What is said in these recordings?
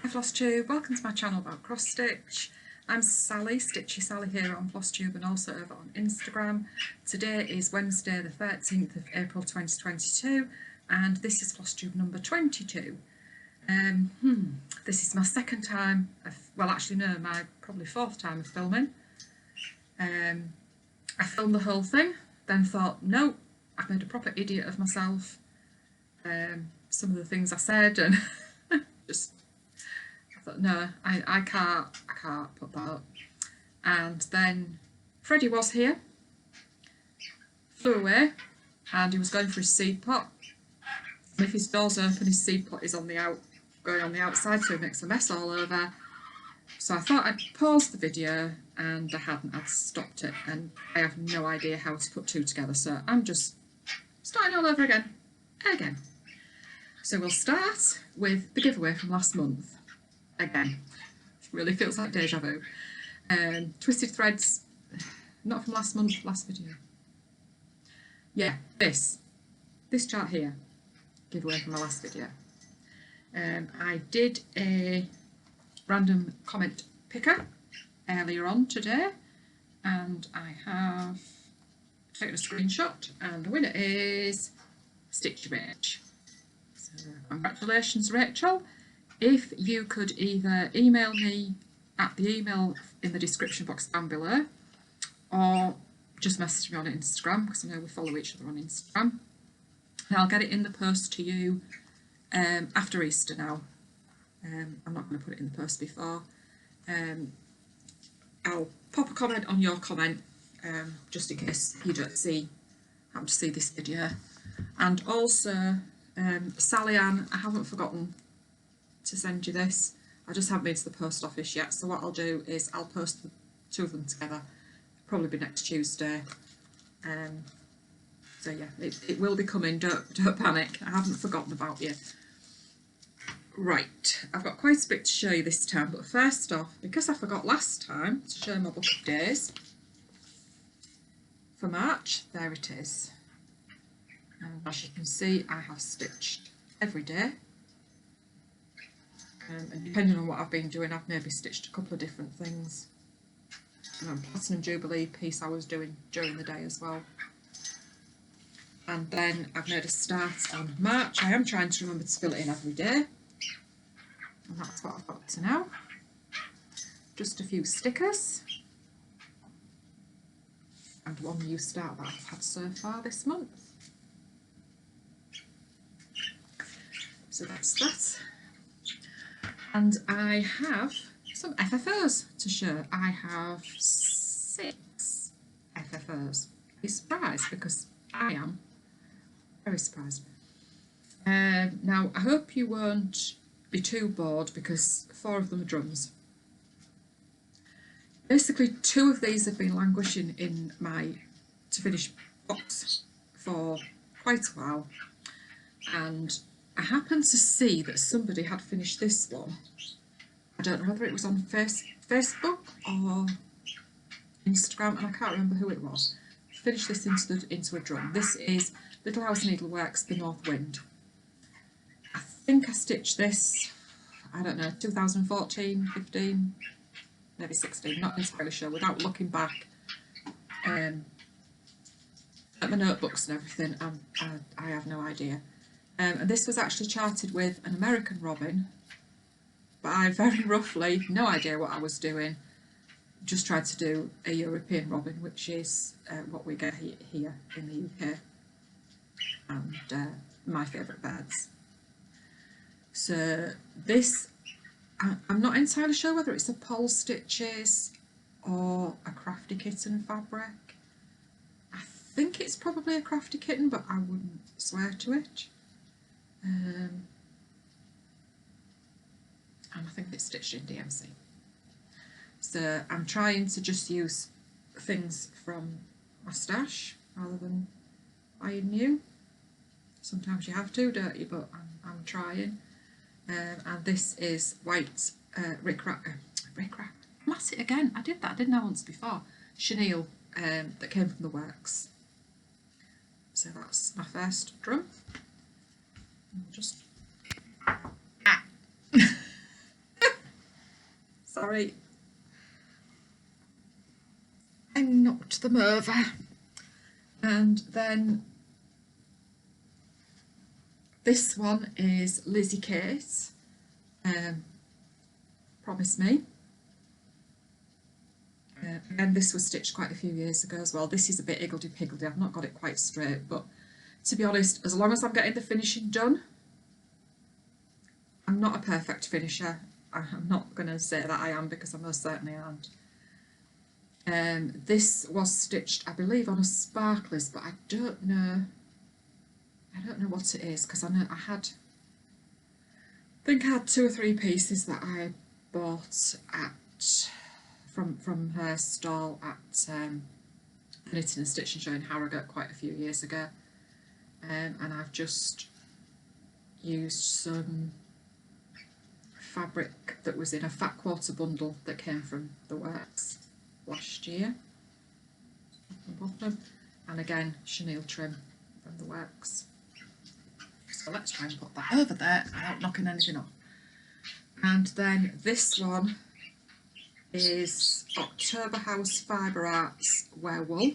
Hi FlossTube, welcome to my channel about cross stitch. I'm Sally, StitchySally here on FlossTube and also over on Instagram. Today is Wednesday the 13th of April 2022 and this is FlossTube number 22. This is my second time, well actually no, my probably fourth time of filming. I filmed the whole thing, then thought no, I've made a proper idiot of myself. Some of the things I said and just no, I can't put that up. And then Freddie was here, flew away, and he was going for his seed pot. And if his door's open, his seed pot is on the going on the outside, so he makes a mess all over. So I thought I'd pause the video, and I hadn't. I'd stopped it, and I have no idea how to put two together. So I'm just starting all over again. So we'll start with the giveaway from last month. Again, it really feels like deja vu. Twisted threads, not from last month, last video. Yeah, this chart here, giveaway from my last video. I did a random comment picker earlier on today, and I have taken a screenshot, and the winner is Stitchery. So congratulations, Rachel. If you could either email me at the email in the description box down below, or just message me on Instagram, because I know we follow each other on Instagram, and I'll get it in the post to you after Easter now. I'm not going to put it in the post before. I'll pop a comment on your comment, just in case you don't happen to see this video. And also, Sally Ann, I haven't forgotten to send you this. I just haven't been to the post office yet, so what I'll do is I'll post the two of them together, probably be next Tuesday. So yeah, it will be coming, don't panic, I haven't forgotten about you. Right, I've got quite a bit to show you this time, but first off, because I forgot last time to show my book of days for March, there it is. And as you can see, I have stitched every day. And depending on what I've been doing, I've maybe stitched a couple of different things. Platinum Jubilee piece I was doing during the day as well. And then I've made a start on March. I am trying to remember to fill it in every day. And that's what I've got to now. Just a few stickers. And one new start that I've had so far this month. So that's that. And I have some FFOs to show. I have 6 FFOs. Be surprised, because I am very surprised. Now I hope you won't be too bored, because 4 of them are drums. Basically 2 of these have been languishing in my to finish box for quite a while, and I happened to see that somebody had finished this one. I don't know whether it was on Facebook or Instagram, and I can't remember who it was. Finished this into a drum. This is Little House Needleworks, The North Wind. I think I stitched this, I don't know, 2014, 15, maybe 16, not entirely sure, without looking back at my notebooks and everything. I have no idea. And this was actually charted with an American robin, but I very roughly, no idea what I was doing, just tried to do a European robin, which is what we get here in the UK, and my favourite birds. So this, I'm not entirely sure whether it's a Pole Stitches or a Crafty Kitten fabric. I think it's probably a Crafty Kitten, but I wouldn't swear to it. And I think it's stitched in DMC. So I'm trying to just use things from my stash rather than buying new. Sometimes you have to, don't you? But I'm trying. And this is white Rick Rack. I'm at it again. I did that, didn't I, once before? Chenille that came from the works. So that's my first drum. Just Sorry. I knocked them over. And then this one is Lizzie Case. Promise Me. And this was stitched quite a few years ago as well. This is a bit higgledy-piggledy. I've not got it quite straight, but to be honest, as long as I'm getting the finishing done, I'm not a perfect finisher. I'm not going to say that I am, because I most certainly aren't. This was stitched, I believe, on a Sparklers, but I don't know what it is, because I know I think I had 2 or 3 pieces that I bought at from her stall at Knitting and Stitching Show in Harrogate quite a few years ago, and I've just used some fabric that was in a fat quarter bundle that came from the works last year, and again chenille trim from the works. So let's try and put that over there without knocking anything off. And then this one is October House Fibre Arts Wear Wool,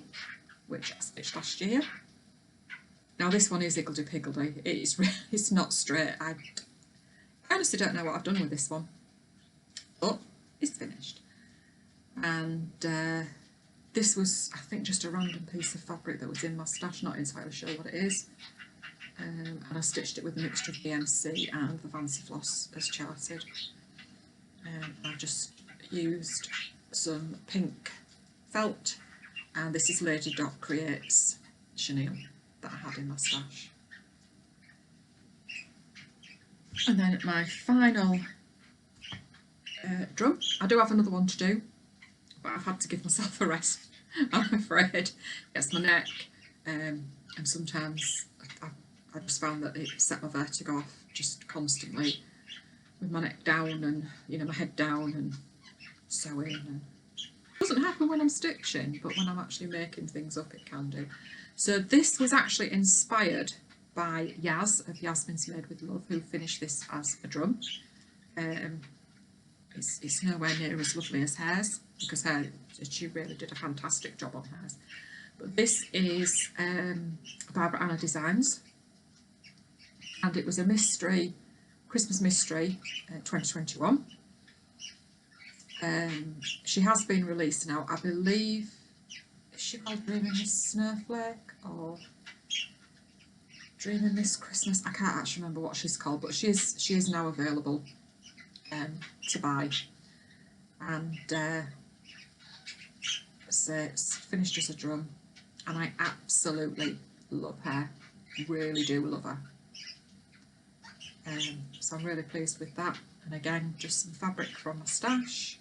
which I stitched last year. Now this one is higgledy-piggledy. It's not straight. I honestly don't know what I've done with this one, but it's finished. And this was, I think, just a random piece of fabric that was in my stash, not entirely sure what it is. And I stitched it with a mixture of BNC and the Fancy Floss as charted. I just used some pink felt, and this is Lady Dot Creates chenille that I had in my stash. And then my final drum. I do have another one to do, but I've had to give myself a rest, I'm afraid. It's my neck, and sometimes I just found that it set my vertigo off just constantly with my neck down and, you know, my head down and sewing. And it doesn't happen when I'm stitching, but when I'm actually making things up it can do. So this was actually inspired by Yaz of Yasmin's Made with Love, who finished this as a drum. It's nowhere near as lovely as hers, because she really did a fantastic job on hers. But this is Barbara Ana Designs, and it was a mystery, Christmas mystery, 2021. She has been released now, I believe. Is she called Dreaming This Snowflake or Dreaming This Christmas? I can't actually remember what she's called, but she is now available to buy. And so it's finished as a drum, and I absolutely love her. Really do love her. So I'm really pleased with that. And again, just some fabric from my stash,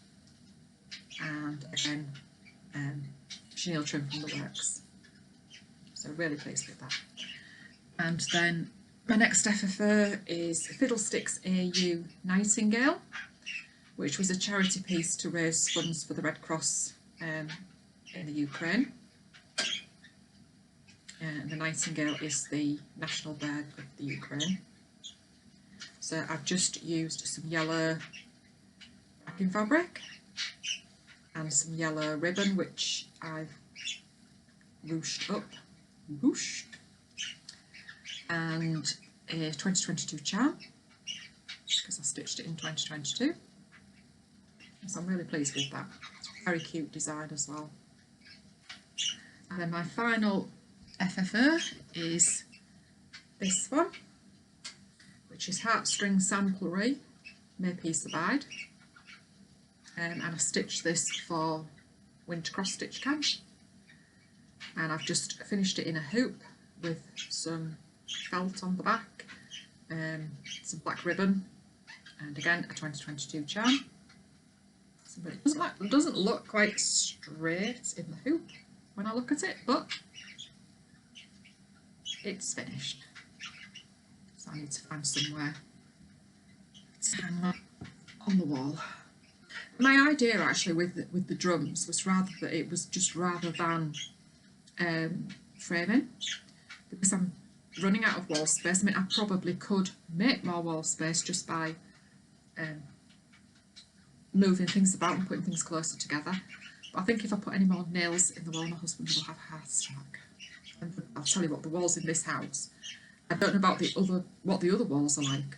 and again chenille trim from the works. So really pleased with that. And then my next FFO is Fiddlesticks Au Nightingale, which was a charity piece to raise funds for the Red Cross in the Ukraine. And the nightingale is the national bird of the Ukraine. So I've just used some yellow backing fabric and some yellow ribbon, which I've ruched up, and a 2022 charm, because I stitched it in 2022. So I'm really pleased with that. It's a very cute design as well. And then my final FFO is this one, which is Heartstring Samplery, Maypiece Abide. And I stitched this for Winter Cross Stitch Camp. And I've just finished it in a hoop with some felt on the back, some black ribbon, and again a 2022 charm. It doesn't look quite straight in the hoop when I look at it, but it's finished. So I need to find somewhere to hang that on the wall. My idea actually with the drums was rather than framing, because I'm running out of wall space. I mean, I probably could make more wall space just by moving things about and putting things closer together. But I think if I put any more nails in the wall, my husband will have a heart attack. And I'll tell you what, the walls in this house, I don't know about what the other walls are like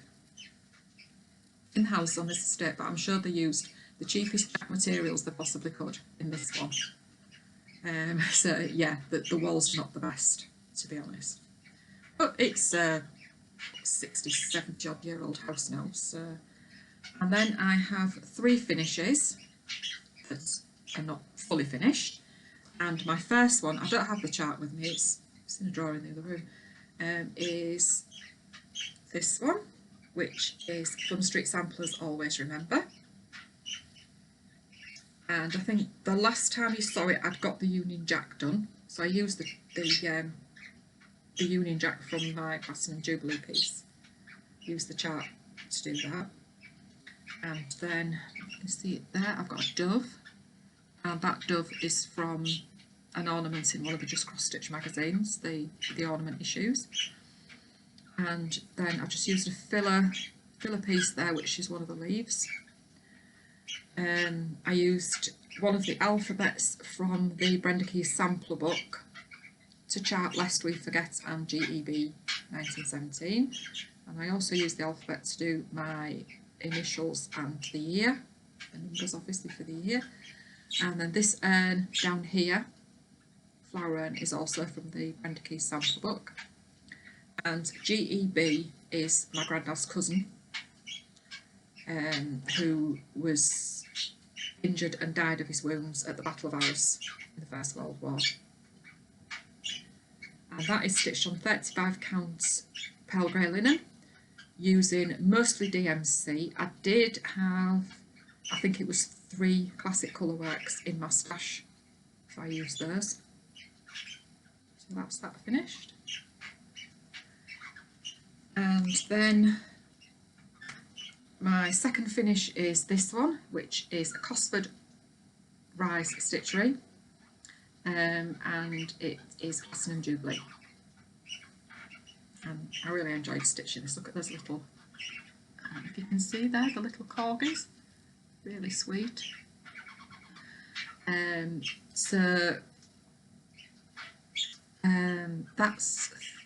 in the house on this estate, but I'm sure they used the cheapest jack materials they possibly could in this one. So yeah, the walls are not the best, to be honest. But it's a 60, 70 odd year old house now. So, and then I have 3 finishes that are not fully finished. And my first one, I don't have the chart with me, it's in a drawer in the other room, is this one, which is Plum Street Samplers Always Remember. And I think the last time you saw it, I'd got the Union Jack done. So I used the Union Jack from my Platinum Jubilee piece. Use the chart to do that. And then you can see it there, I've got a dove, and that dove is from an ornament in one of the Just Cross Stitch magazines, the ornament issues. And then I've just used a filler piece there, which is one of the leaves. I used one of the alphabets from the Brenda Keyes sampler book to chart Lest We Forget and GEB 1917, and I also used the alphabet to do my initials and the year, the numbers obviously for the year. And then this urn down here, flower urn, is also from the Brenda Keyes sampler book, and GEB is my granddad's cousin, who was injured and died of his wounds at the Battle of Arras in the First World War. And that is stitched on 35 count pearl grey linen using mostly DMC. I did have, I think it was 3 classic colour works in my stash, so I used those. So that's that finished. And then my second finish is this one, which is a Cosford Rise Stitchery, and it is Platinum Jubilee. And I really enjoyed stitching this. Look at those little, if you can see there, the little corgis, really sweet.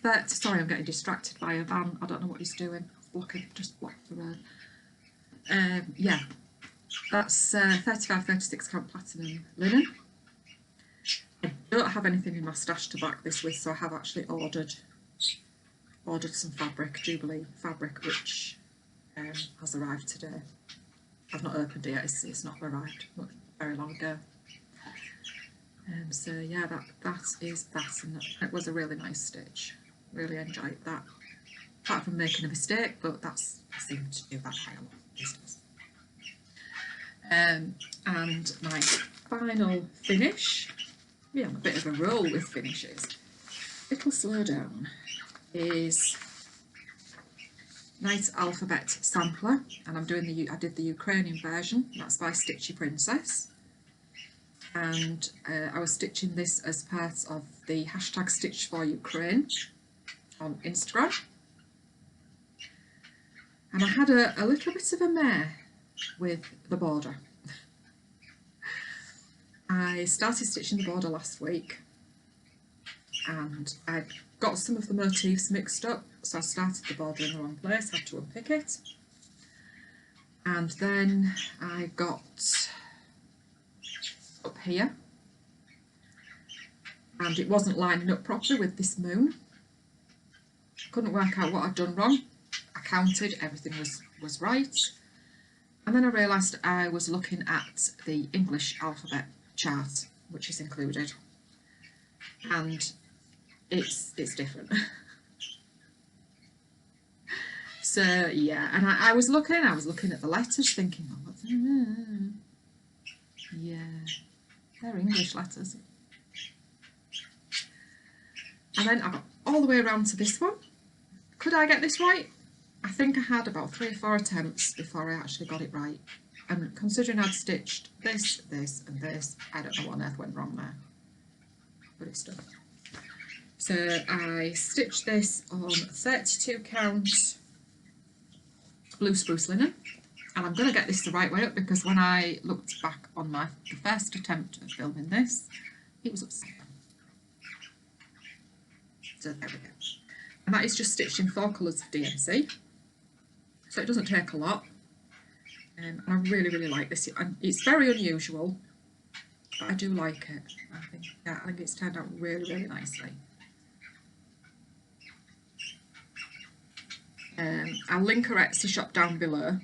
That's sorry, I'm getting distracted by a van. I don't know what he's doing. Just blocked the road. Yeah, that's 35, 36 count platinum linen. I don't have anything in my stash to back this with, so I have actually ordered some fabric, Jubilee fabric, which has arrived today. I've not opened it yet, it's not arrived very long ago. So yeah, that is that, and it was a really nice stitch. Really enjoyed that. Apart from making a mistake, but I seem to do that quite a lot these days. And my final finish, yeah, I'm a bit of a roll with finishes. Little slow down, is Night Alphabet Sampler, and I'm doing I did the Ukrainian version. That's by Stitchy Princess, and I was stitching this as part of the hashtag Stitch for Ukraine on Instagram, and I had a little bit of a mare with the border. I started stitching the border last week, and I got some of the motifs mixed up, so I started the border in the wrong place, had to unpick it, and then I got up here and it wasn't lining up properly with this moon. Couldn't work out what I'd done wrong. I counted, everything was right, and then I realised I was looking at the English alphabet chart, which is included, and it's different. So yeah, and I was looking at the letters thinking, oh, what's yeah, they're English letters. And then I got all the way around to this one. Could I get this right? I think I had about 3 or 4 attempts before I actually got it right. And considering I'd stitched this, this and this, I don't know what on earth went wrong there. But it's done. So I stitched this on 32 count blue spruce linen, And I'm going to get this the right way up, because when I looked back on the first attempt at filming this, it was upside down. So there we go. And that is just stitched in 4 colours of DMC. So it doesn't take a lot. And I really, really like this. It's very unusual, but I do like it. I think it's turned out really, really nicely. I'll link her Etsy shop down below.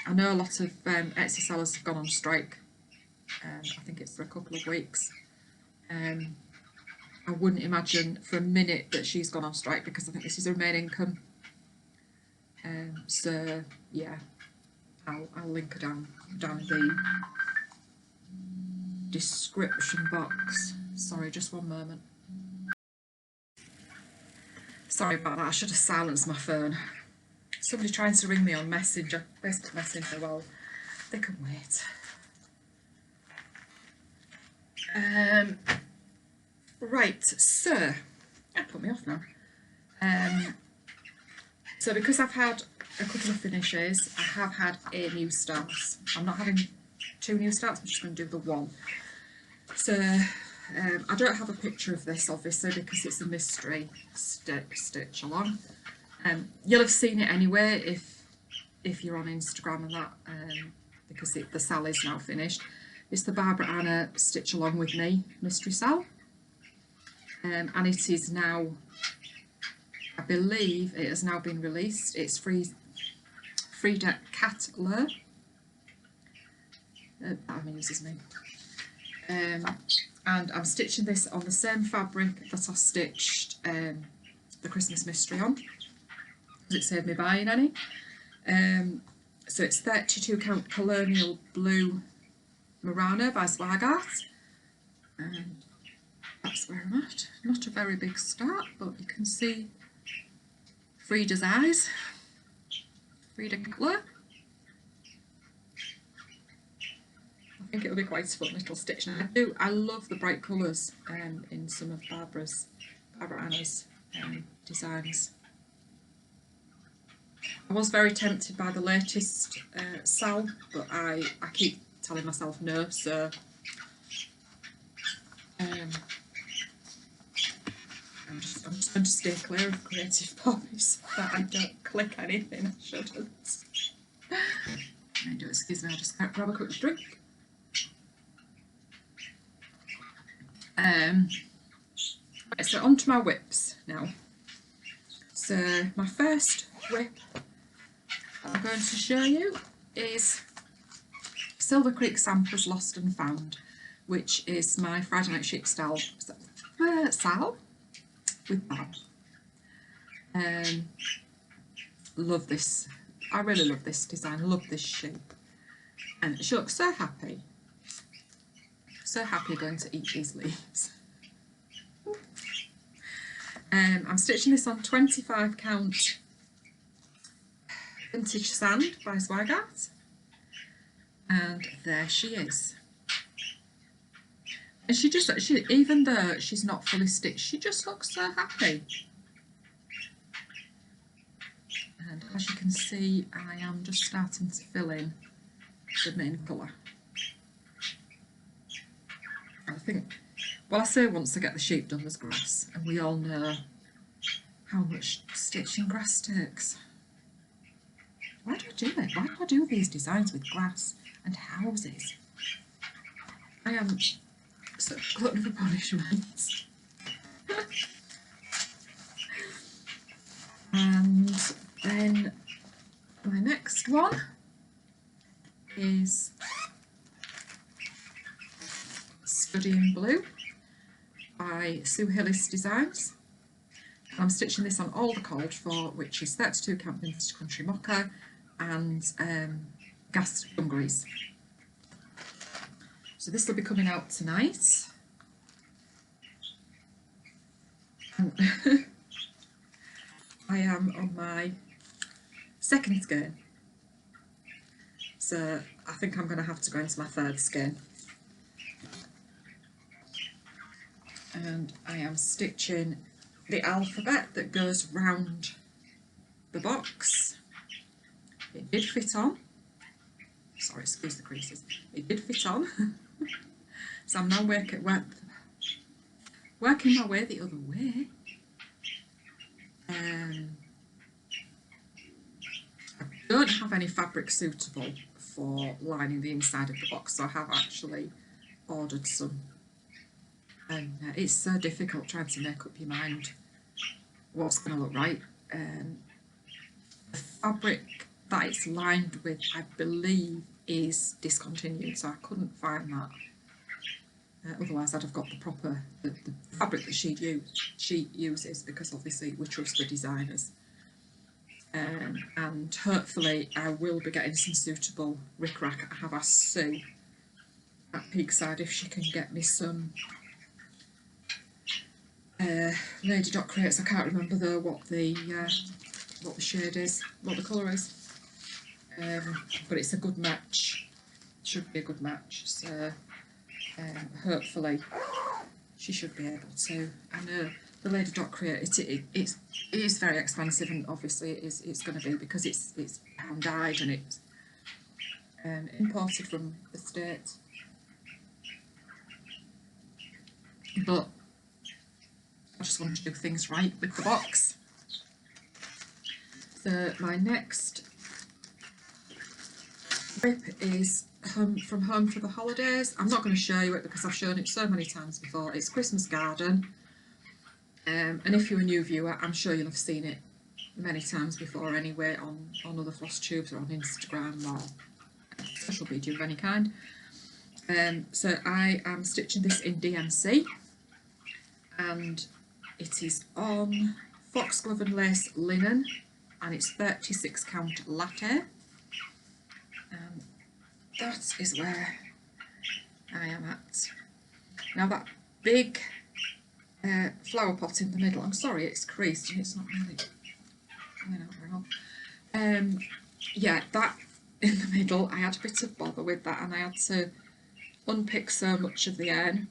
I know a lot of Etsy sellers have gone on strike. I think it's for a couple of weeks. I wouldn't imagine for a minute that she's gone on strike, because I think this is her main income. So yeah, I'll link her down in the description box. Sorry, just one moment. Sorry about that, I should have silenced my phone. Somebody trying to ring me on Messenger, Facebook Messenger. Well, they can wait. Right, so that put me off now. So because I've had a couple of finishes, I have had a new start. I'm not having 2 new starts, I'm just going to do the one. So I don't have a picture of this obviously, because it's a mystery stitch along. You'll have seen it anyway if you're on Instagram and that, because the Sally's now finished. It's the Barbara Anna Stitch Along With Me mystery Sal. And it is now, I believe it has now been released. It's Frida Kathlo. That amuses me. And I'm stitching this on the same fabric that I stitched the Christmas mystery on, because it saved me buying any. So it's 32 count Colonial Blue Murano by Swagart. And that's where I'm at. Not a very big start, but you can see Frida's eyes. Frida Kathlo. I think it'll be quite a fun little stitch. And I love the bright colours in some of Barbara Anna's designs. I was very tempted by the latest Sal, but I keep telling myself no, so I'm just going to stay clear of creative hobbies so that I don't click anything I shouldn't. Excuse me, I'll just grab a quick drink. Right, so onto my whips now. So my first whip I'm going to show you is Silver Creek Samples Lost and Found, which is my Friday Night Chic style Sal with Bob. Love this. I really love this design. Love this shape, and she looks so happy. So happy going to eat these leaves. I'm stitching this on 25 count Vintage Sand by Swagart, and there she is. And she even though she's not fully stitched, she just looks so happy. And as you can see, I am just starting to fill in the main colour. I think, well, I say once I get the sheep done there's grass, and we all know how much stitching grass takes. Why do I do it? Why do I do these designs with grass and houses? I am such a glutton for punishment. And then my next one is Studying Blue by Hillis Designs. I'm stitching this on all the called for, which is 32 count Vintage Country Mocha and Gas Dungarees. So this will be coming out tonight. I am on my second skein, so I think I'm going to have to go into my third skein. And I am stitching the alphabet that goes round the box. It did fit on, sorry, excuse the creases, it did fit on. So I'm now working my way the other way. I don't have any fabric suitable for lining the inside of the box, so I have actually ordered some. And it's so difficult trying to make up your mind what's going to look right. The fabric that it's lined with, I believe, is discontinued, so I couldn't find that. Otherwise, I'd have got the proper the fabric that she uses, because obviously we trust the designers. And hopefully, I will be getting some suitable rickrack. I have asked Sue at Peakside if she can get me some Lady Dot crates. I can't remember though what the shade is, what the colour is, but it's a good match. Should be a good match. So hopefully she should be able to. I know the Lady Dot crate, it is very expensive, and obviously it's going to be, because it's hand dyed and it's imported from the States. But I just want to do things right with the box. So my next whip is From Home for the Holidays. I'm not going to show you it because I've shown it so many times before. It's Christmas Garden, and if you're a new viewer, I'm sure you'll have seen it many times before anyway, on other floss tubes or on Instagram or social media of any kind. So I am stitching this in DMC, and it is on foxglove and lace linen, and it's 36 count latte. That is where I am at. Now that big flower pot in the middle, I'm sorry it's creased and it's not really coming out very well. Yeah, that in the middle, I had a bit of bother with that, and I had to unpick so much of the yarn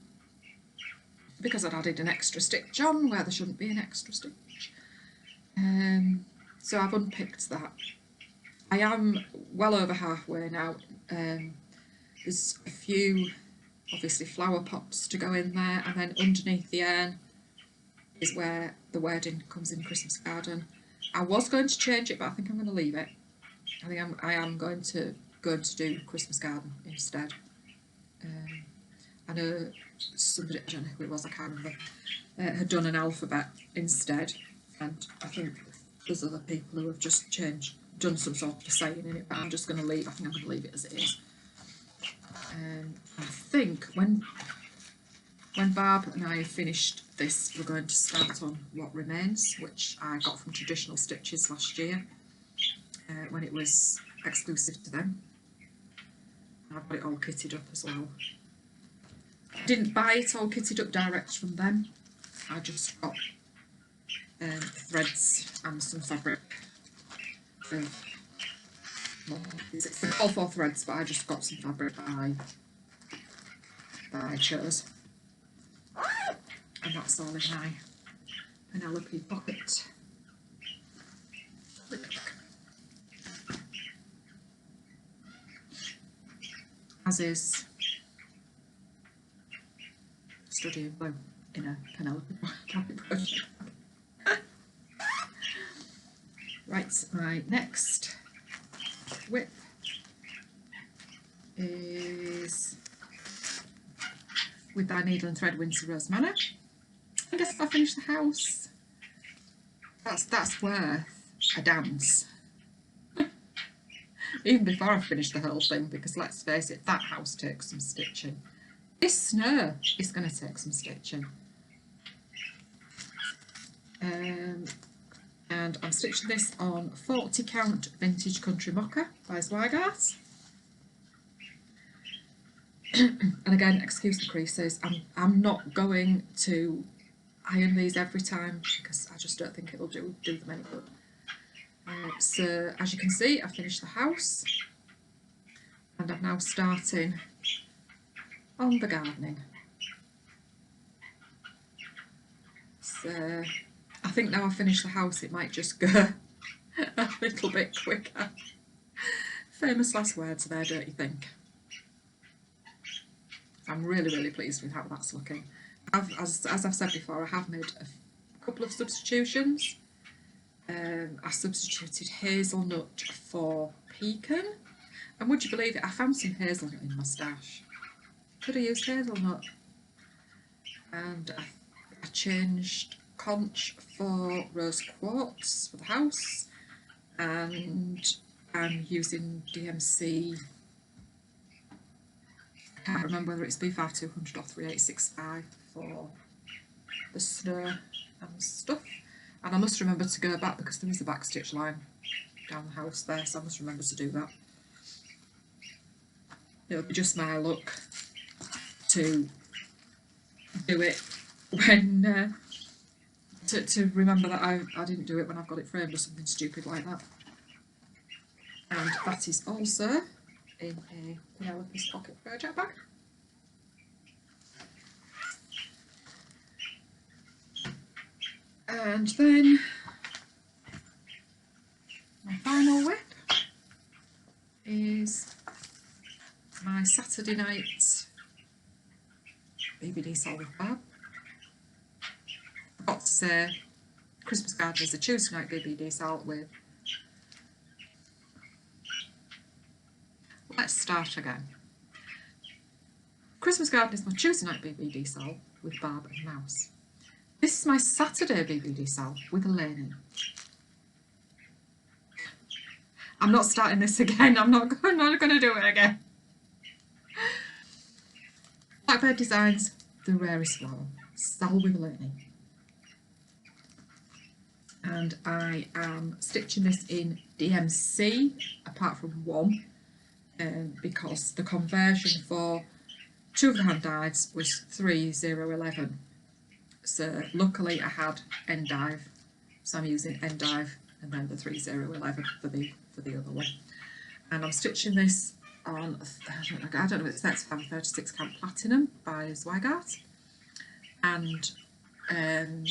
because I'd added an extra stitch on where there shouldn't be an extra stitch. So I've unpicked that. I am well over halfway now. There's a few, obviously, flower pops to go in there, and then underneath the yarn is where the wording comes in Christmas Garden. I was going to change it, but I think I'm going to leave it. I think I am going to do Christmas Garden instead. I know somebody, I don't know who it was, I can't remember, had done an alphabet instead, and I think there's other people who have just done some sort of saying in it, but I'm just going to leave. I think I'm going to leave it as it is. I think when Barb and I finished this, we're going to start on What Remains, which I got from Traditional Stitches last year, when it was exclusive to them. I've got it all kitted up as well. I didn't buy it all kitted up direct from them. I just got threads and some fabric. It's all 4 threads, but I just got some fabric that I chose, and that's all in my Penelope pocket. As is Studying Blue in a Penelope project. Right, my next whip is With Thy Needle and Thread, Windsor Rose Manor. I guess if I finish the house, that's worth a dance. Even before I finish the whole thing, because let's face it, that house takes some stitching. This snow is going to take some stitching. And I'm stitching this on 40 count Vintage Country Mocha by Zweigart. And again, excuse the creases, I'm not going to iron these every time because I just don't think it'll do them any good. So as you can see, I finished the house, and I'm now starting on the gardening. So I think now I've finished the house, it might just go a little bit quicker famous last words there, don't you think? I'm really, really pleased with how that's looking. As I've said before, I have made a couple of substitutions. I substituted hazelnut for pecan, and would you believe it, I found some hazelnut in my stash. Could have used hazelnut. And I changed conch for rose quartz for the house, and I'm using DMC, I can't remember whether it's B5200 or 3865 for the snow and stuff. And I must remember to go back because there is a back stitch line down the house there, so I must remember to do that. It'll be just my luck to do it when to remember that I didn't do it when I've got it framed or something stupid like that. And that is also in a Penelope's pocket project bag. And then my final whip is my Saturday night BBD Sol with Barb. I forgot to say Christmas Garden is a Tuesday night BBD Sol with. Let's start again. Christmas Garden is my Tuesday night BBD Sol with Barb and Mouse. This is my Saturday BBD Sol with Elaine. I'm not starting this again. I'm not going to do it again. Blackbird Designs, the Rarest flower, Sol with Elaine. And I am stitching this in DMC, apart from one, because the conversion for two of the hand dives was 3011. So luckily I had endive, so I'm using endive and then the 3011 for the other one. And I'm stitching this on, I don't know if it's 36 count platinum by Zweigart, and I'm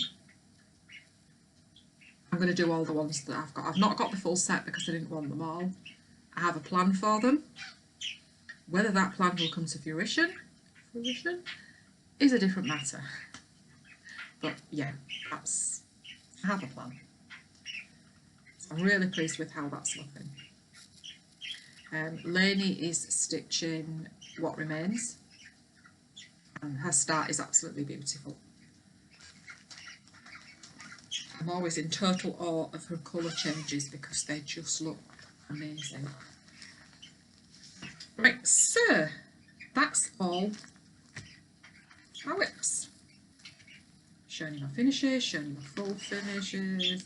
going to do all the ones that I've got. I've not got the full set because I didn't want them all. I have a plan for them. Whether that plan will come to fruition is a different matter. But yeah, I have a plan. So I'm really pleased with how that's looking. Lainey is stitching What Remains, and her start is absolutely beautiful. I'm always in total awe of her colour changes because they just look amazing. Right, so that's all my whips. Showing you my finishes, showing you my full finishes.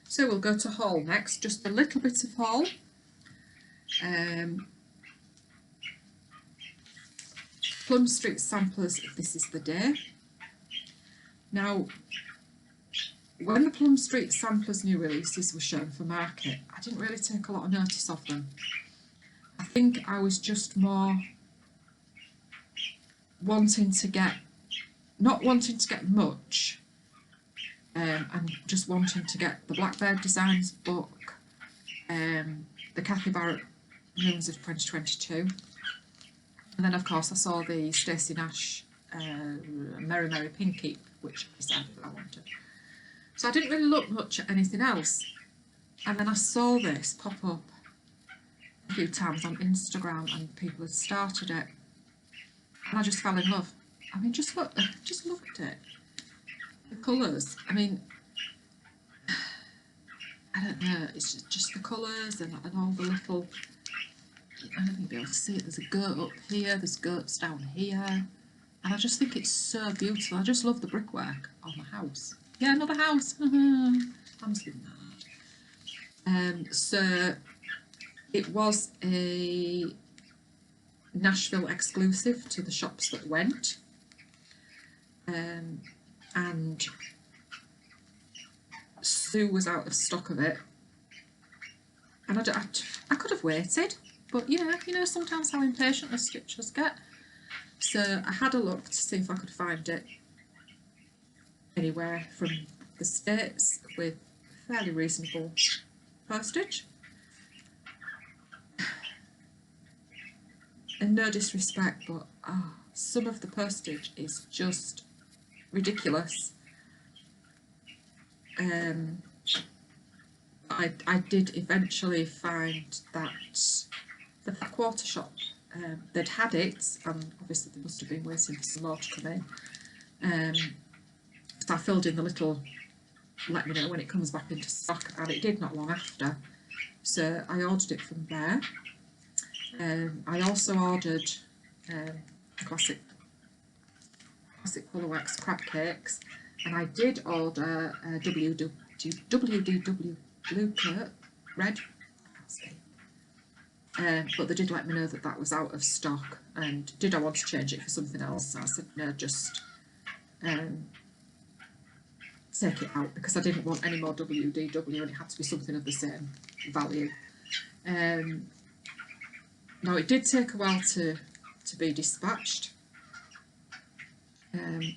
So we'll go to haul next, just a little bit of haul. Plum Street Samplers, This Is The Day. Now, when the Plum Street Samplers new releases were shown for market, I didn't really take a lot of notice of them. I think I was just more wanting to get, not wanting to get much, and just wanting to get the Blackbird Designs book, the Kathy Barrett Moons of 2022, and then of course I saw the Stacey Nash Merry Merry Pinky, which I decided I wanted. So I didn't really look much at anything else, and then I saw this pop up a few times on Instagram and people had started it, and I just fell in love. I mean, just look at it. The colours, I mean, I don't know, it's just the colours and all the little, I don't think you'll be able to see it, there's a goat up here, there's goats down here, and I just think it's so beautiful. I just love the brickwork on the house. Yeah, another house, I'm seeing that. So it was a Nashville exclusive to the shops that went, and Sue was out of stock of it, and I could have waited, but you know sometimes how impatient the stitchers get. So I had a look to see if I could find it anywhere from the States with fairly reasonable postage. and no disrespect, but some of the postage is just ridiculous. I did eventually find that the quarter shop, they'd had it, and obviously they must have been waiting for some more to come in. So I filled in the little let me know when it comes back into stock, and it did not long after. So I ordered it from there. I also ordered the classic colour wax crab cakes, and I did order WDW blue coat red, but they did let me know that that was out of stock, and did I want to change it for something else? I said no, just take it out, because I didn't want any more WDW, and it had to be something of the same value. Now it did take a while to be dispatched,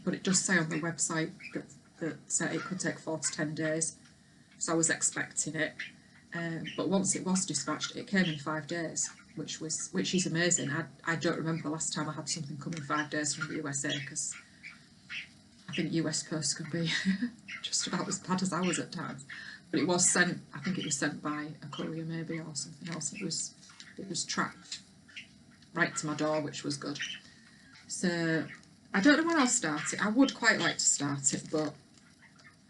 but it does say on the website that it could take 4 to 10 days, so I was expecting it. But once it was dispatched, it came in 5 days, which is amazing. I don't remember the last time I had something come in 5 days from the USA, because I think US post can be just about as bad as ours at times. But it was sent, I think it was sent by a courier maybe, or something else. It was tracked right to my door, which was good. So I don't know when I'll start it. I would quite like to start it, but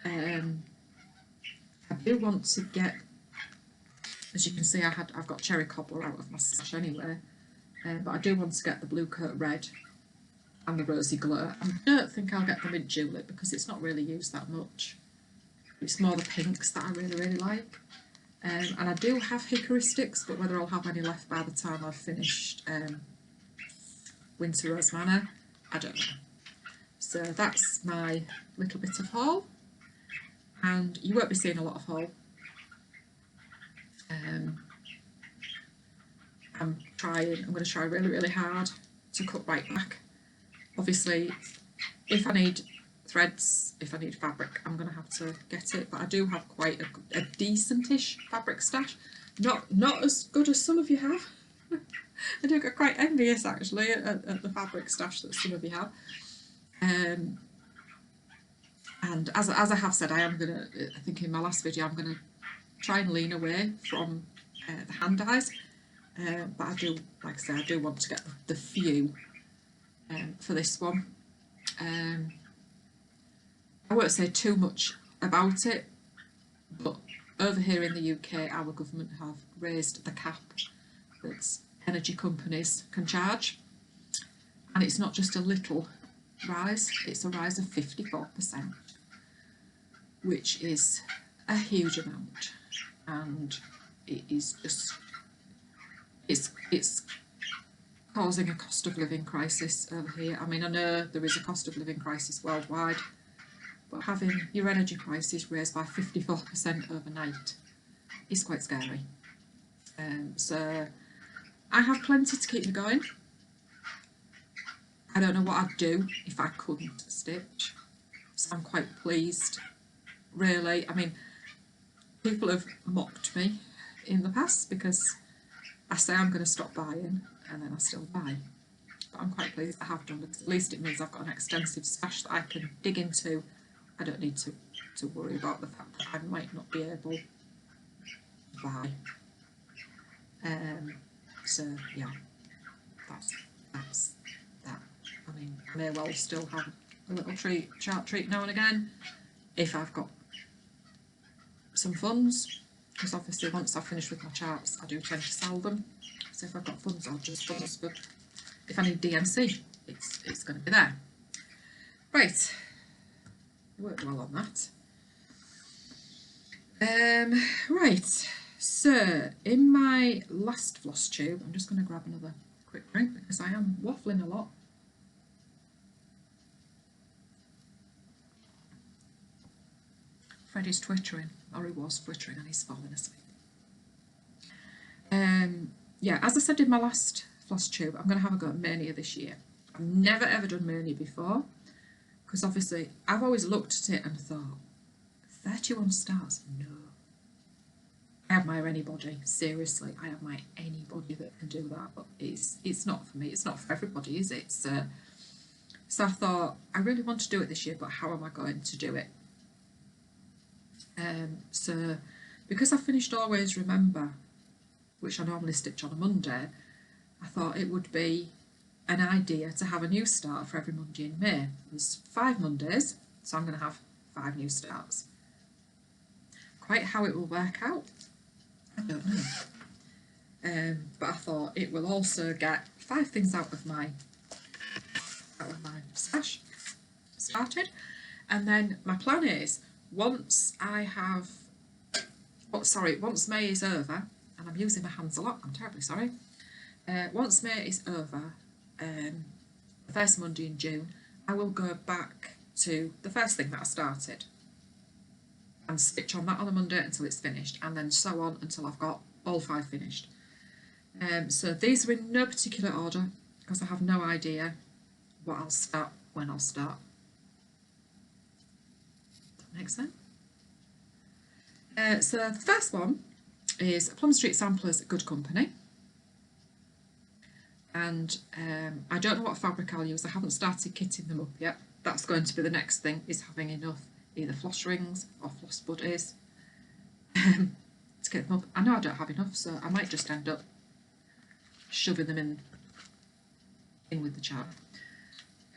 I do want to get, as you can see, I've got cherry cobbler out of my stash anyway, but I do want to get the blue coat red and the rosy glow. I don't think I'll get the mint julep, because it's not really used that much. It's more the pinks that I really like. And I do have hickory sticks, but whether I'll have any left by the time I've finished Winter Rose Manor, I don't know. So that's my little bit of haul, and you won't be seeing a lot of haul. I'm going to try really hard to cut right back. Obviously, if I need threads, if I need fabric, I'm going to have to get it, but I do have quite a decentish fabric stash. Not as good as some of you have. I do get quite envious actually at the fabric stash that some of you have. And as I have said, I think in my last video, I'm going to try and lean away from the hand dyes, but I do, like I say, I do want to get the few for this one. I won't say too much about it, but over here in the UK, our government have raised the cap that energy companies can charge, and it's not just a little rise, it's a rise of 54%, which is a huge amount, and it is just, it's causing a cost of living crisis over here. I mean, I know there is a cost of living crisis worldwide, but having your energy prices raised by 54% overnight is quite scary. So I have plenty to keep me going. I don't know what I'd do if I couldn't stitch, so I'm quite pleased, really. I mean, people have mocked me in the past because I say I'm going to stop buying and then I still buy. But I'm quite pleased I have done, because at least it means I've got an extensive stash that I can dig into. I don't need to worry about the fact that I might not be able to buy. So yeah, that's that. I mean, I may well still have a little chart treat now and again if I've got some funds, because obviously once I've finished with my charts, I do tend to sell them. So if I've got funds, I'll just funds, but if I need DMC, it's going to be there. Right, I won't dwell on that. Right, so in my last floss tube, I'm just going to grab another quick drink because I am waffling a lot. Freddie's twittering, or he was twittering, and he's falling asleep. Yeah, as I said in my last floss tube, I'm going to have a go at Mania this year. I've never ever done Mania before, because obviously I've always looked at it and thought, 31 stars? No. I admire anybody, seriously, I admire anybody that can do that, but it's not for me, it's not for everybody, is it? So I thought, I really want to do it this year, but how am I going to do it? So because I finished Always Remember, which I normally stitch on a Monday, I thought it would be an idea to have a new start for every Monday in May. There's 5 Mondays, so I'm going to have 5 new starts. Quite how it will work out, I don't know. But I thought it will also get 5 things out of my stash started, and then my plan is once May is over, and I'm using my hands a lot, I'm terribly sorry. Once May is over, the first Monday in June, I will go back to the first thing that I started and stitch on that on a Monday until it's finished, and then so on until I've got all 5 finished. So these are in no particular order because I have no idea what I'll start when I'll start. Does that make sense? So the first one is Plum Street Samplers Good Company, and I don't know what fabric I'll use. I haven't started kitting them up yet. That's going to be the next thing, is having enough either floss rings or floss buddies to get them up. I know I don't have enough, so I might just end up shoving them in with the chart.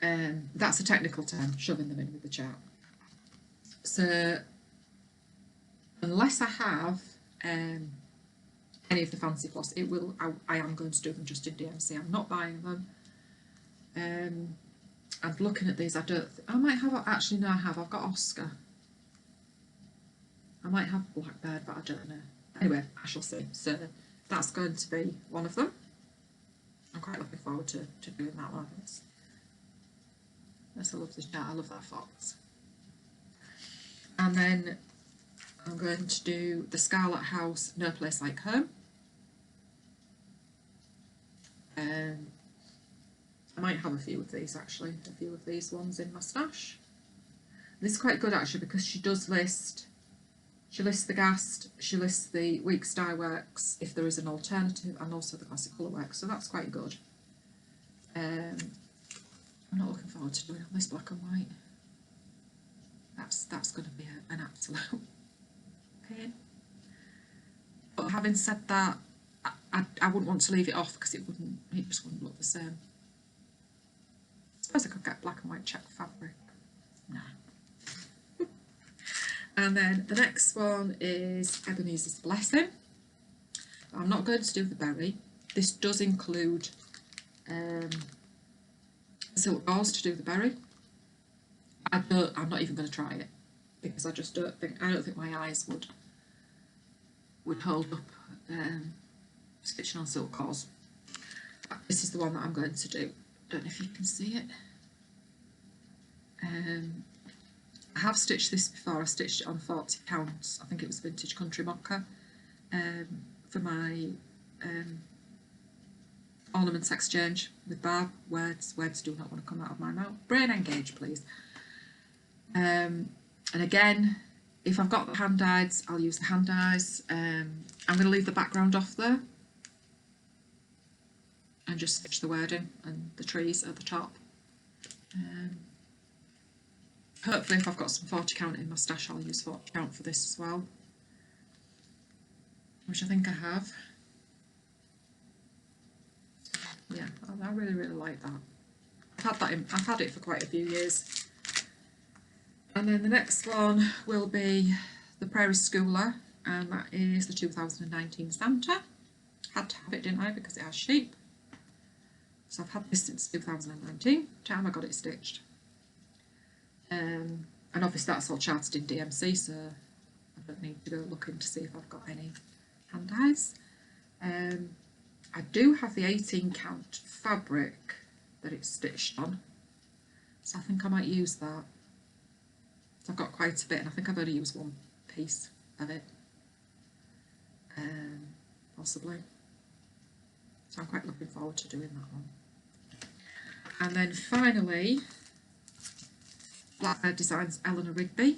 That's a technical term, shoving them in with the chart. So unless I have any of the fancy floss, I am going to do them just in DMC. I'm not buying them. I'm looking at these. I might have, actually no, I've got Oscar. I might have Blackbird, but I don't know. Anyway, I shall see. So that's going to be one of them. I'm quite looking forward to doing that one. That's a lovely chart. I love that fox. And then I'm going to do the Scarlet House No Place Like Home. I might have a few of these actually, a few of these ones in my stash. This is quite good actually because she lists the GAST, she lists the Weeks Dye Works if there is an alternative, and also the Classic Colour Works, so that's quite good. I'm not looking forward to doing this black and white. That's going to be an absolute pain. But having said that, I wouldn't want to leave it off because it just wouldn't look the same. I suppose I could get black and white check fabric. Nah. And then the next one is Ebenezer's Blessing. I'm not going to do the berry. This does include silk gauze to do the berry. I'm not even going to try it because I don't think my eyes would hold up stitching on silk gauze. This is the one that I'm going to do. Don't know if you can see it. I have stitched this before. I stitched it on 40 counts. I think it was Vintage Country Mocha for my ornaments exchange with Barb. Words do not want to come out of my mouth. Brain engage, please. And again, if I've got the hand dyes, I'll use the hand dyes. I'm going to leave the background off there and just stitch the wording and the trees at the top. Hopefully if I've got some 40 count in my stash, I'll use 40 count for this as well, which I think I have. Yeah, I really, really like that. I've had it for quite a few years. And then the next one will be the Prairie Schooler, and that is the 2019 Santa. Had to have it, didn't I, because it has sheep. So I've had this since 2019, time I got it stitched. And obviously that's all charted in DMC, so I don't need to go looking to see if I've got any hand dyes. I do have the 18 count fabric that it's stitched on, so I think I might use that. So I've got quite a bit, and I think I've only used one piece of it, possibly. So I'm quite looking forward to doing that one. And then finally, Blackbird Designs Eleanor Rigby,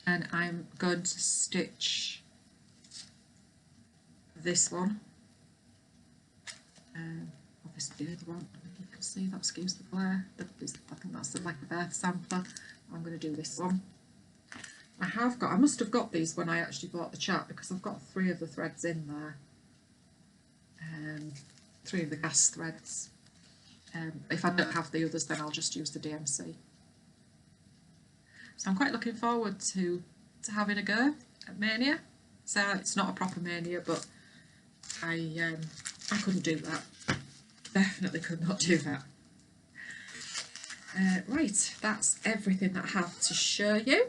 and I'm going to stitch this one. Obviously the other one, you can see that skews the glare. I think that's like a birth sampler. I'm going to do this one. I must have got these when I actually bought the chart, because I've got 3 of the threads in there. 3 of the gas threads. If I don't have the others, then I'll just use the DMC. So I'm quite looking forward to having a go at Mania. So it's not a proper Mania, but I couldn't do that. Definitely could not do that. Right, that's everything that I have to show you.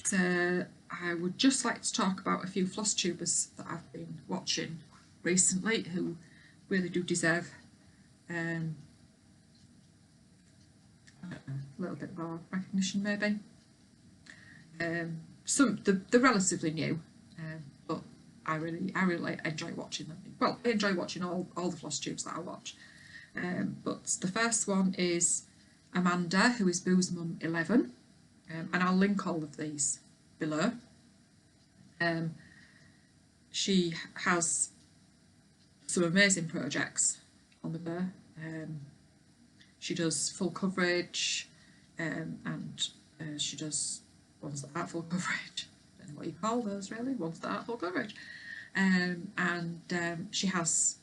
So I would just like to talk about a few floss tubers that I've been watching recently who really do deserve a little bit more recognition, maybe. They're relatively new, but I really enjoy watching them. Well, I enjoy watching all the floss tubes that I watch. But the first one is Amanda, who is Boo's Mum 11, and I'll link all of these below. She has some amazing projects on the go. She does full coverage, and she does ones that aren't full coverage. I don't know what you call those, really, ones that aren't full coverage. And she has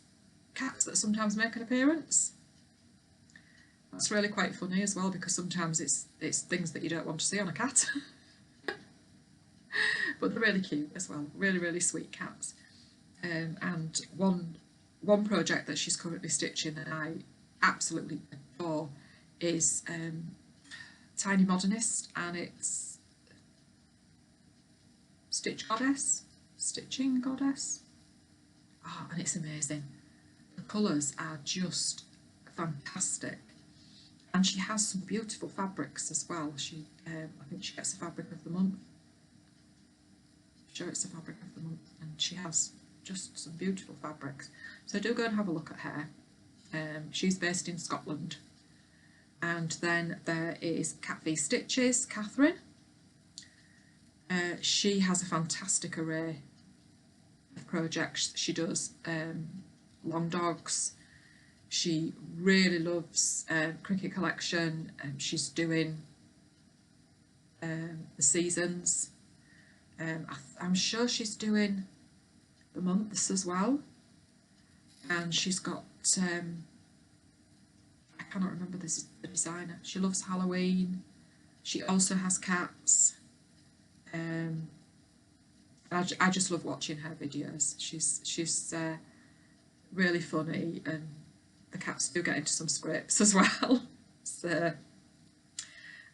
cats that sometimes make an appearance. That's really quite funny as well, because sometimes it's things that you don't want to see on a cat. But they're really cute as well, really sweet cats. And one project that she's currently stitching that I absolutely adore is Tiny Modernist, and it's Stitching Goddess. Oh, and it's amazing. The colours are just fantastic, and she has some beautiful fabrics as well. I think she gets a fabric of the month. I'm sure it's a fabric of the month, and she has just some beautiful fabrics. So do go and have a look at her. She's based in Scotland. And then there is Cat V Stitches, Catherine. She has a fantastic array of projects. She does long dogs. She really loves Cricket Collection. She's doing the seasons. I'm sure she's doing the months as well. And she's got, I cannot remember the designer. She loves Halloween. She also has cats. I just love watching her videos. She's really funny, and the cats do get into some scrapes as well. So,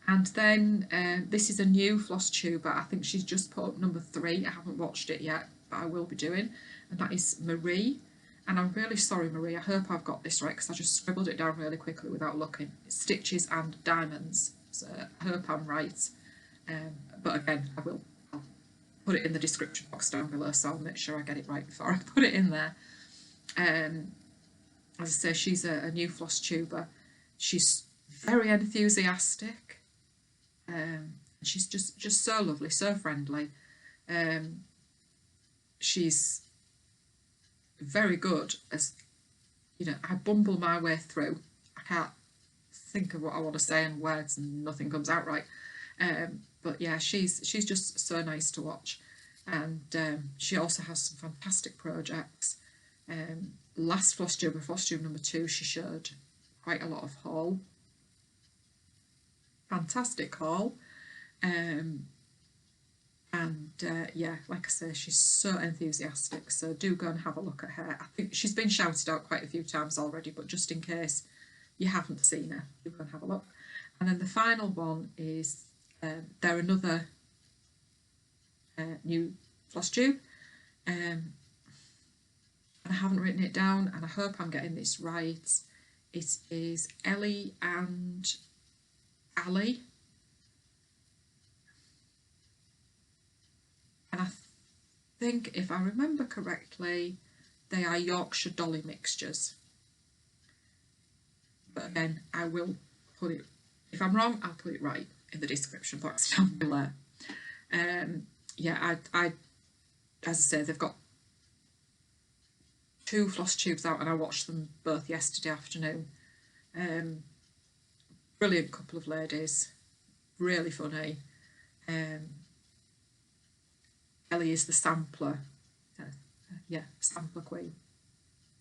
and then this is a new floss tuber. I think she's just put up number 3. I haven't watched it yet, but I will be doing, and that is Marie. And I'm really sorry, Marie, I hope I've got this right, because I just scribbled it down really quickly without looking. It's Stitches and Diamonds, so I hope I'm right. But again, I'll put it in the description box down below, so I'll make sure I get it right before I put it in there. As I say, she's a new floss tuber. She's very enthusiastic. She's just so lovely, so friendly. She's very good, as you know, I bumble my way through. I can't think of what I want to say in words and nothing comes out right. But yeah, she's just so nice to watch, and she also has some fantastic projects. Last floss tube number 2, she showed quite a lot of haul. Fantastic haul. Yeah, like I say, she's so enthusiastic, so do go and have a look at her. I think she's been shouted out quite a few times already, but just in case you haven't seen her, do go and have a look. And then the final one is they're another new floss tube, and I haven't written it down, and I hope I'm getting this right. It is Ellie and Ali. And I think, if I remember correctly, they are Yorkshire Dolly mixtures. But again, I will put it, if I'm wrong, I'll put it right in the description box down below. Yeah, I as I say, they've got 2 floss tubes out and I watched them both yesterday afternoon. Brilliant couple of ladies, really funny. Ellie is the sampler, sampler queen.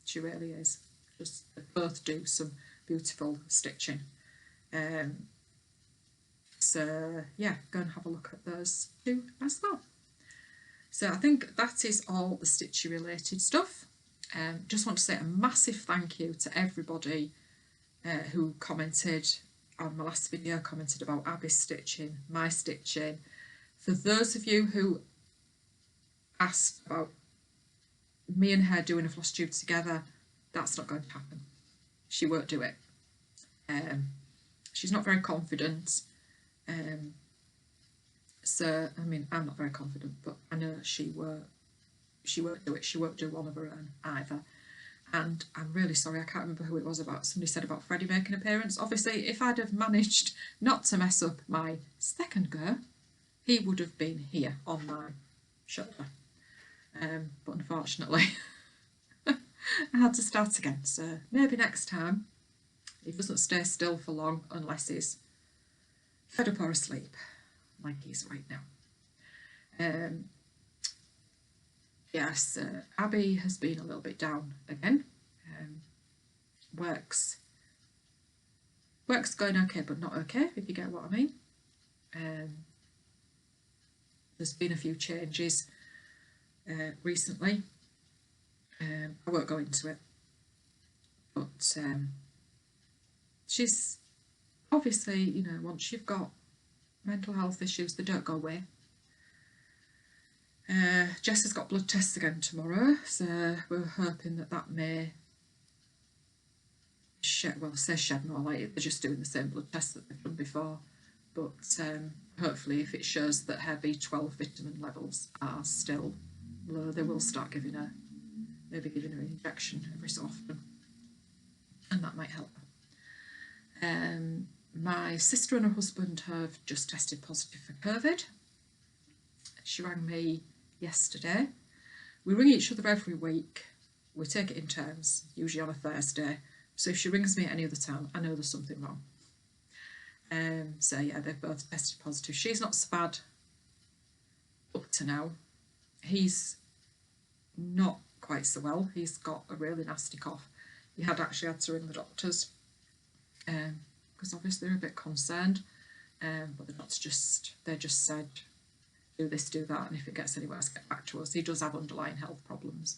She really is. Just they both do some beautiful stitching. So yeah, go and have a look at those 2 as well. So I think that is all the Stitchy related stuff. Just want to say a massive thank you to everybody who commented on my last video, commented about Abby's stitching, my stitching. For those of you who asked about me and her doing a floss tube together, that's not going to happen. She won't do it. She's not very confident. So I mean, I'm not very confident, but I know she won't do it. She won't do one of her own either. And I'm really sorry, I can't remember who it was about. Somebody said about Freddie making an appearance. Obviously, if I'd have managed not to mess up my second go, he would have been here on my shoulder. But unfortunately, I had to start again. So maybe next time he doesn't stay still for long unless he's fed up or asleep, like he is right now. Yes, Abby has been a little bit down again. Work's going okay, but not okay, if you get what I mean. There's been a few changes recently. I won't go into it, but she's obviously, you know, once you've got mental health issues, they don't go away. Jess has got blood tests again tomorrow, so we're hoping that that may shed, well, I say shed more light, they're just doing the same blood tests that they've done before, but hopefully if it shows that her B12 vitamin levels are still low, they will start giving her, maybe giving her an injection every so often, and that might help. My sister and her husband have just tested positive for COVID. She rang me yesterday. We ring each other every week. We take it in turns, usually on a Thursday. So if she rings me at any other time, I know there's something wrong. So yeah, they've both tested positive. She's not so bad up to now. He's not quite so well. He's got a really nasty cough. He had actually had to ring the doctors because obviously they're a bit concerned. But the doctors just said, do this, do that, and if it gets any worse, get back to us. He does have underlying health problems,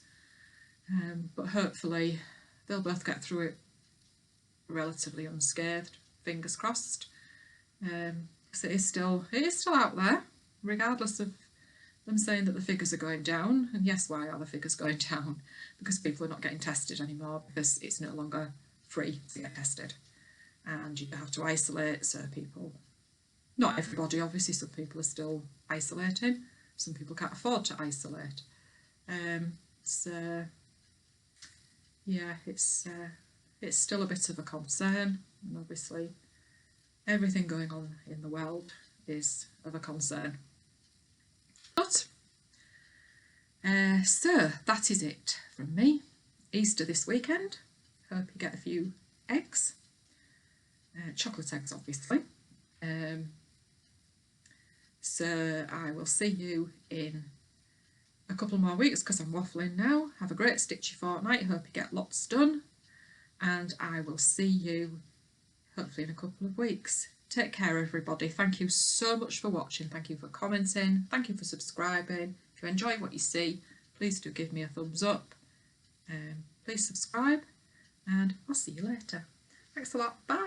but hopefully they'll both get through it relatively unscathed, fingers crossed, because it is still out there, regardless of them saying that the figures are going down. And yes, why are the figures going down? Because people are not getting tested anymore, because it's no longer free to get tested, and you have to isolate. So people, not everybody obviously, some people are still isolating, some people can't afford to isolate, so yeah, it's still a bit of a concern, and obviously everything going on in the world is of a concern. But so that is it from me. Easter this weekend, hope you get a few eggs, chocolate eggs obviously. So I will see you in a couple more weeks, because I'm waffling now. Have a great stitchy fortnight, hope you get lots done, and I will see you hopefully in a couple of weeks. Take care everybody. Thank you so much for watching, thank you for commenting, thank you for subscribing. If you enjoy what you see, please do give me a thumbs up, please subscribe, and I'll see you later. Thanks a lot, bye.